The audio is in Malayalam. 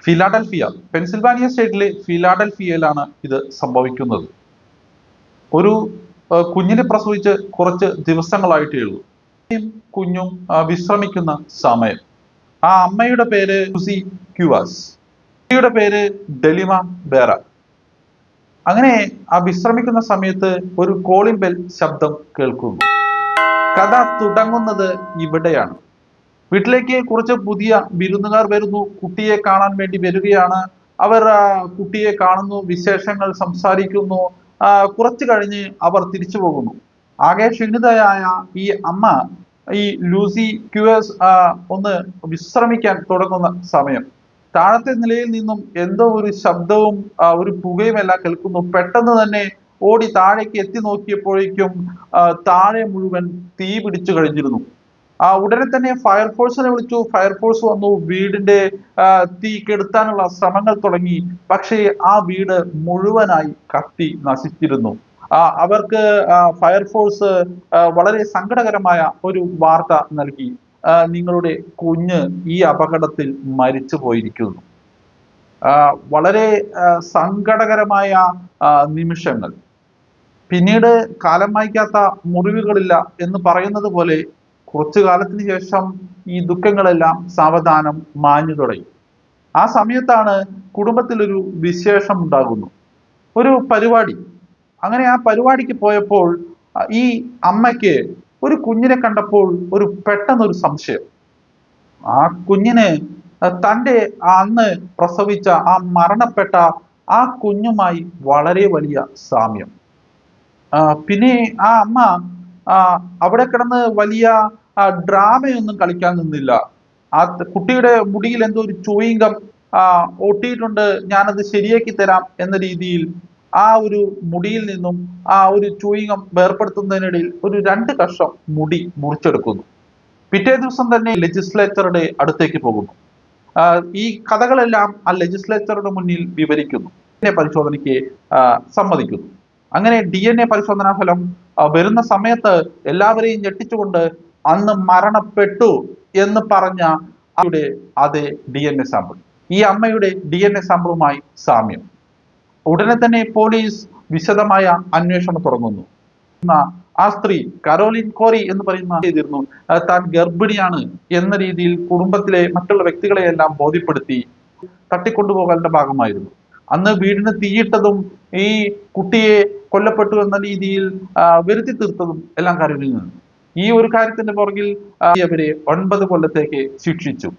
ഫിലാഡൽഫിയ, പെൻസിൽവാനിയ സ്റ്റേറ്റിലെ ഫിലാഡൽഫിയയിലാണ് ഇത് സംഭവിക്കുന്നത്. ഒരു കുഞ്ഞിനെ പ്രസവിച്ച് കുറച്ച് ദിവസങ്ങളായിട്ടേ ഉള്ളൂ. കുഞ്ഞും വിശ്രമിക്കുന്ന സമയം. ആ അമ്മയുടെ പേര് ലൂസി ക്യൂവാസ്, കുട്ടിയുടെ പേര് ഡെലിമ ബേറ. അങ്ങനെ ആ വിശ്രമിക്കുന്ന സമയത്ത് ഒരു കോളിംഗ് ബെൽ ശബ്ദം കേൾക്കുന്നു. കഥ തുടങ്ങുന്നത് ഇവിടെയാണ്. വീട്ടിലേക്ക് കുറച്ച് പുതിയ വിരുന്നുകാർ വരുന്നു. കുട്ടിയെ കാണാൻ വേണ്ടി വരികയാണ്. അവർ കുട്ടിയെ കാണുന്നു, വിശേഷങ്ങൾ സംസാരിക്കുന്നു. കുറച്ചു കഴിഞ്ഞ് അവർ തിരിച്ചു പോകുന്നു. ആകെ ക്ഷീണിതയായ ഈ അമ്മ, ഈ ലൂസി ക്യൂവേഴ്സ് ഒന്ന് വിശ്രമിക്കാൻ തുടങ്ങുന്ന സമയം താഴത്തെ നിലയിൽ നിന്നും എന്തോ ഒരു ശബ്ദവും ഒരു പുകയും എല്ലാം കേൾക്കുന്നു. പെട്ടെന്ന് തന്നെ ഓടി താഴേക്ക് എത്തി നോക്കിയപ്പോഴേക്കും താഴെ മുഴുവൻ തീ പിടിച്ചു കഴിഞ്ഞിരുന്നു. ഉടനെ തന്നെ ഫയർഫോഴ്സിനെ വിളിച്ചു. ഫയർഫോഴ്സ് വന്നു. വീടിന്റെ തീ കെടുത്താനുള്ള ശ്രമങ്ങൾ തുടങ്ങി. പക്ഷേ ആ വീട് മുഴുവനായി കത്തി നശിച്ചിരുന്നു. അവർക്ക് ഫയർഫോഴ്സ് വളരെ സങ്കടകരമായ ഒരു വാർത്ത നൽകി. നിങ്ങളുടെ കുഞ്ഞ് ഈ അപകടത്തിൽ മരിച്ചു പോയിരിക്കുന്നു. വളരെ സങ്കടകരമായ നിമിഷങ്ങൾ. പിന്നീട് കാലം മായ്ക്കാത്ത മുറിവുകളില്ല എന്ന് പറയുന്നത് പോലെ കുറച്ചു കാലത്തിന് ശേഷം ഈ ദുഃഖങ്ങളെല്ലാം സാവധാനം മാഞ്ഞു തുടങ്ങി. ആ സമയത്താണ് കുടുംബത്തിൽ ഒരു വിശേഷം ഉണ്ടാകുന്നു, ഒരു പരിപാടി. അങ്ങനെ ആ പരിപാടിക്ക് പോയപ്പോൾ ഈ അമ്മയ്ക്ക് ഒരു കുഞ്ഞിനെ കണ്ടപ്പോൾ പെട്ടെന്നൊരു സംശയം. ആ കുഞ്ഞിന് തൻ്റെ അന്ന് പ്രസവിച്ച മരണപ്പെട്ട ആ കുഞ്ഞുമായി വളരെ വലിയ സാമ്യം. പിന്നെ ആ അമ്മ അവിടെ കിടന്ന് വലിയ ഡ്രാമയൊന്നും കളിക്കാൻ നിന്നില്ല. ആ കുട്ടിയുടെ മുടിയിൽ എന്തോ ഒരു ചൂയിങ്കം ഒട്ടിയിട്ടുണ്ട്, ഞാനത് ശരിയാക്കി തരാം എന്ന രീതിയിൽ ആ ഒരു മുടിയിൽ നിന്നും ആ ഒരു ചൂയിങ്കം വേർപ്പെടുത്തുന്നതിനിടയിൽ ഒരു 2 കഷ്ണം മുടി മുറിച്ചെടുക്കുന്നു. പിറ്റേ ദിവസം തന്നെ ലെജിസ്ലേച്ചറുടെ അടുത്തേക്ക് പോകുന്നു. ഈ കഥകളെല്ലാം ആ ലെജിസ്ലേച്ചറുടെ മുന്നിൽ വിവരിക്കുന്നു. പരിശോധനയ്ക്ക് സമ്മതിക്കുന്നു. അങ്ങനെ DNA പരിശോധനാ ഫലം വരുന്ന സമയത്ത് എല്ലാവരെയും ഞെട്ടിച്ചുകൊണ്ട് അന്ന് മരണപ്പെട്ടു എന്ന് പറഞ്ഞ അതേ DNA സാമ്പിൾ, ഈ അമ്മയുടെ DNA സാമ്പിളുമായി സാമ്യം. ഉടനെ തന്നെ പോലീസ് വിശദമായ അന്വേഷണം തുടങ്ങുന്നു. ആ സ്ത്രീ കരോലിൻ കോറി എന്ന് പറയുന്ന ചെയ്തിരുന്നു. താൻ ഗർഭിണിയാണ് എന്ന രീതിയിൽ കുടുംബത്തിലെ മറ്റുള്ള വ്യക്തികളെയെല്ലാം ബോധ്യപ്പെടുത്തി തട്ടിക്കൊണ്ടുപോകലിന്റെ ഭാഗമായിരുന്നു. അന്ന് വീടിന് തീയിട്ടതും ഈ കുട്ടിയെ കൊല്ലപ്പെട്ടു എന്ന രീതിയിൽ വരുത്തി തീർത്തതും എല്ലാം കരോലിനാണ്. ഈ ഒരു കാര്യത്തിന്റെ പുറകിൽ അവരെ 9 കൊല്ലത്തേക്ക് ശിക്ഷിച്ചു.